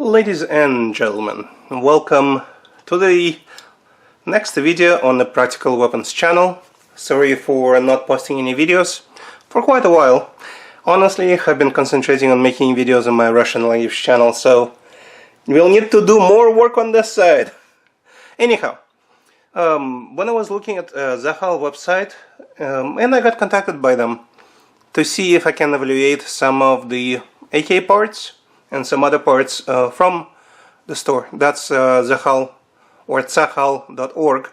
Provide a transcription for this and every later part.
Ladies and gentlemen, welcome to the next video on the Practical Weapons channel. Sorry for not posting any videos for quite a while. Honestly, I've been concentrating on making videos on my Russian language channel, so we'll need to do more work on this side. Anyhow, when I was looking at Zahal website, and I got contacted by them to see if I can evaluate some of the AK parts and some other parts from the store. That's Zahal or Zahal.org.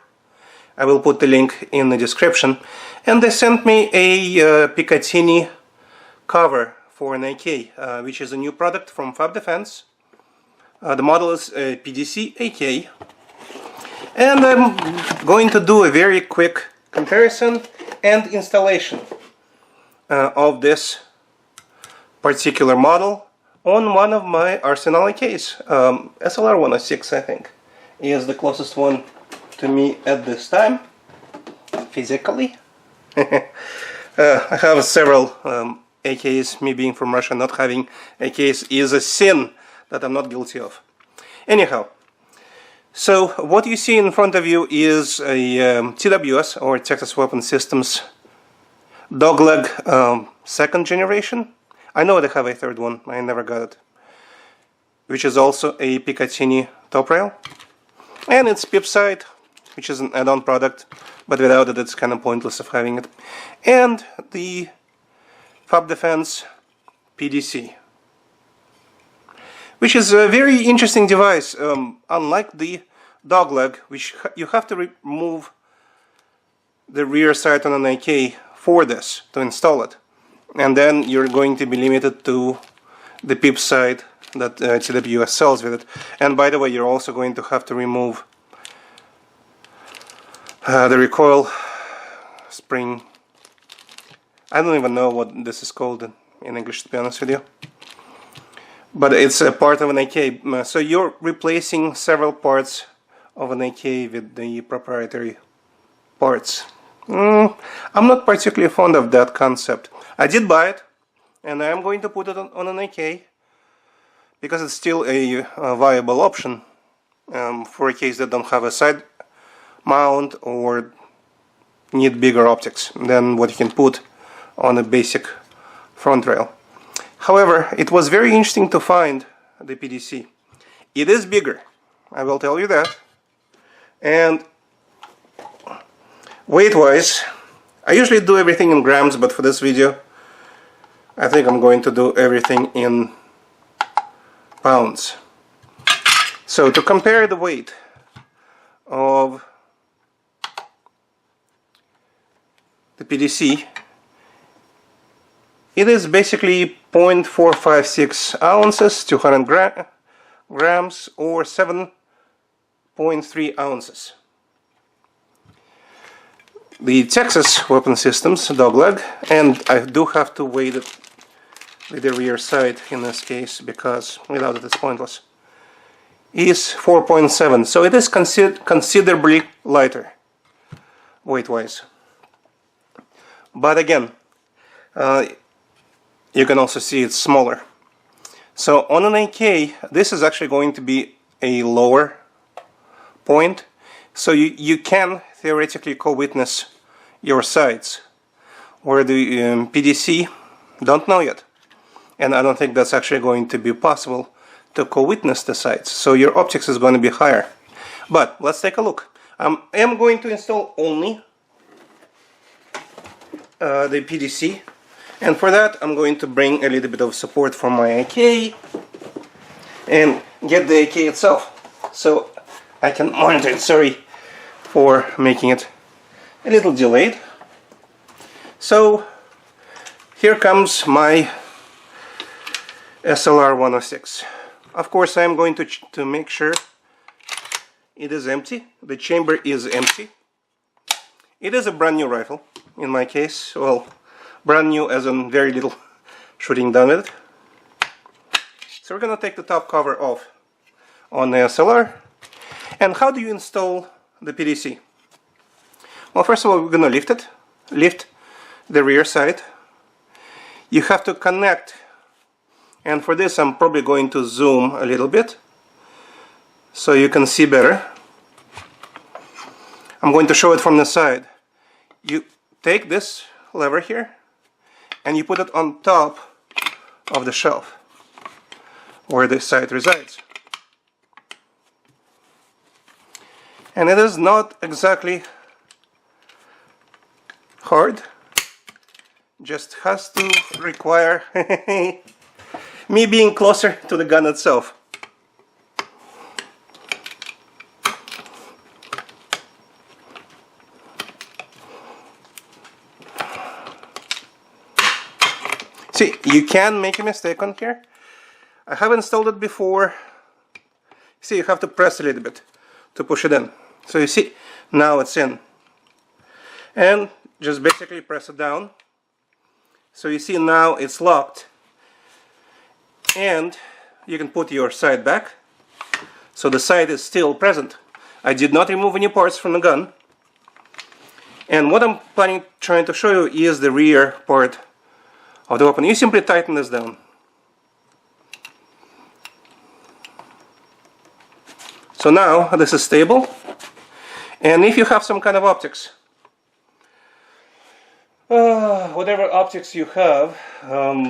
I will put the link in the description. And they sent me a Picatinny cover for an AK, which is a new product from Fab Defense. The model is PDC AK. And I'm going to do a very quick comparison and installation of this particular model on one of my arsenal AKs. SLR 106, I think, is the closest one to me at this time, physically. I have several AKs. Me being from Russia, not having AKs is a sin that I'm not guilty of. Anyhow, so what you see in front of you is a TWS, or Texas Weapon Systems, Dog Leg second generation. I know they have a third one, I never got it, which is also a Picatinny top rail. And it's pip sight, which is an add-on product, but without it it's kind of pointless of having it. And the Fab Defense PDC, which is a very interesting device. Unlike the Dog Leg, which you have to remove the rear sight on an AK for this to install it. And then you're going to be limited to the pip sight that TWS sells with it. And by the way, you're also going to have to remove the recoil spring. I don't even know what this is called in English, to be honest with you. But it's a part of an AK. So you're replacing several parts of an AK with the proprietary parts. I'm not particularly fond of that concept. I did buy it, and I am going to put it on an AK because it's still a viable option for AKs that don't have a side mount or need bigger optics than what you can put on a basic front rail. However, it was very interesting to find the PDC. It is bigger, I will tell you that. And weight-wise, I usually do everything in grams, but for this video I think I'm going to do everything in pounds. So to compare the weight of the PDC, it is basically 0.456 ounces, 200 grams, or 7.3 ounces. The Texas Weapon Systems Dog Leg, and I do have to weight it with the rear side in this case because without it it's pointless, is 4.7, so it is considerably lighter weight-wise. But again, you can also see it's smaller. So on an AK, this is actually going to be a lower point, so you can theoretically co-witness your sights, where the PDC don't know yet. And I don't think that's actually going to be possible to co-witness the sights, so your optics is going to be higher. But let's take a look. I am going to install only the PDC, and for that I'm going to bring a little bit of support from my AK and get the AK itself so I can monitor it. Sorry for making it a little delayed. So here comes my SLR 106. Of course, I am going to make sure it is empty. The chamber is empty. It is a brand new rifle in my case. Well, brand new as in very little shooting done with it. So we're gonna take the top cover off on the SLR. And how do you install the PDC? Well, first of all, we're gonna lift the rear sight. You have to connect, and for this I'm probably going to zoom a little bit so you can see better. I'm going to show it from the side. You take this lever here and you put it on top of the shelf where the sight resides. And it is not exactly hard, just has to require me being closer to the gun itself. See, you can make a mistake on here. I have installed it before. See, you have to press a little bit to push it in. So you see, now it's in. And just basically press it down. So you see now it's locked. And you can put your sight back. So the sight is still present. I did not remove any parts from the gun. And what I'm trying to show you is the rear part of the weapon. You simply tighten this down. So now this is stable. And if you have some kind of optics, whatever optics you have,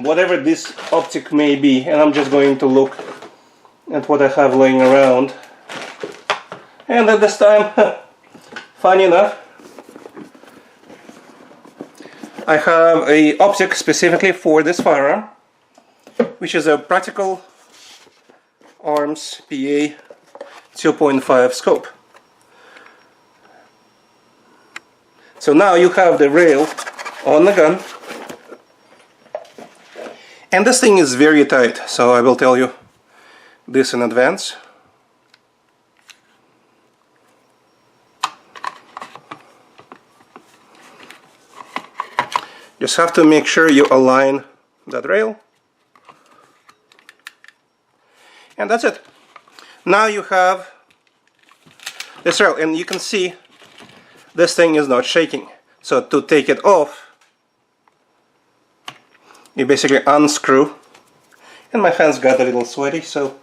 whatever this optic may be, and I'm just going to look at what I have laying around. And at this time, funny enough, I have a optic specifically for this firearm, which is a Practical Arms PA 2.5 scope. So now you have the rail on the gun, and this thing is very tight, so I will tell you this in advance. Just have to make sure you align that rail, and that's it. Now you have this rail, and you can see this thing is not shaking. So to take it off, you basically unscrew, and my hands got a little sweaty, so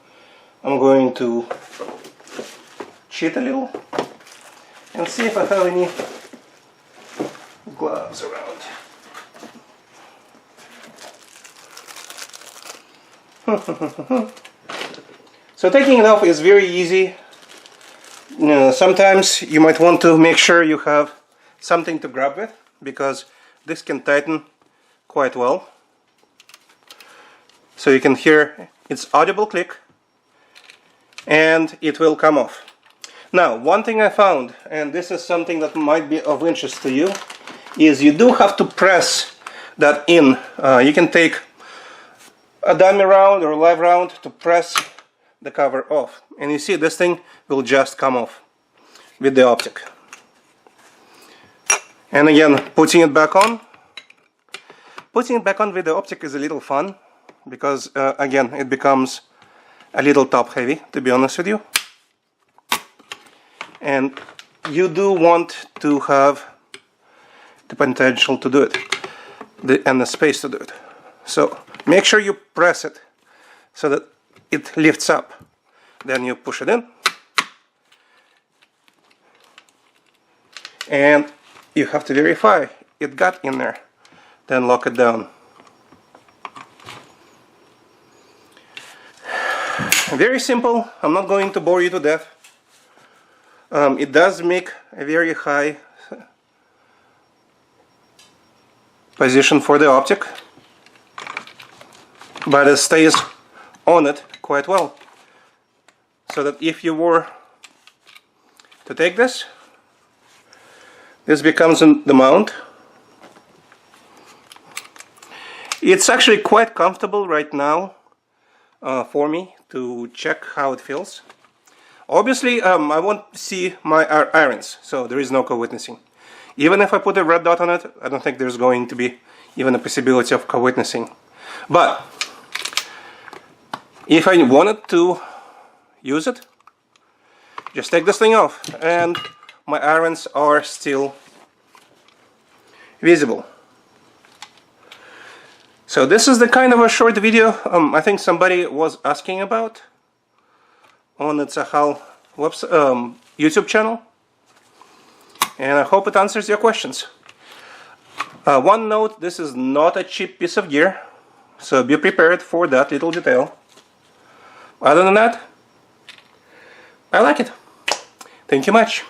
I'm going to cheat a little and see if I have any gloves around. So taking it off is very easy. You know, sometimes you might want to make sure you have something to grab with, because this can tighten quite well. So you can hear its audible click, and it will come off. Now, one thing I found, and this is something that might be of interest to you, is you do have to press that in. You can take a dummy round or a live round to press the cover off, and you see this thing will just come off with the optic. And again, putting it back on with the optic is a little fun, because again, it becomes a little top heavy, to be honest with you, and you do want to have the potential to do it and the space to do it. So make sure you press it so that it lifts up. Then you push it in, and you have to verify it got in there. Then lock it down. Very simple. I'm not going to bore you to death. It does make a very high position for the optic, but it stays on it quite well, so that if you were to take this becomes the mount. It's actually quite comfortable right now for me to check how it feels. Obviously, I won't see my irons, so there is no co-witnessing. Even if I put a red dot on it, I don't think there's going to be even a possibility of co-witnessing. But if I wanted to use it, just take this thing off, and my irons are still visible. So this is the kind of a short video I think somebody was asking about on the Tzahal YouTube channel, and I hope it answers your questions. One note, this is not a cheap piece of gear, so be prepared for that little detail. Other than that, I like it. Thank you much.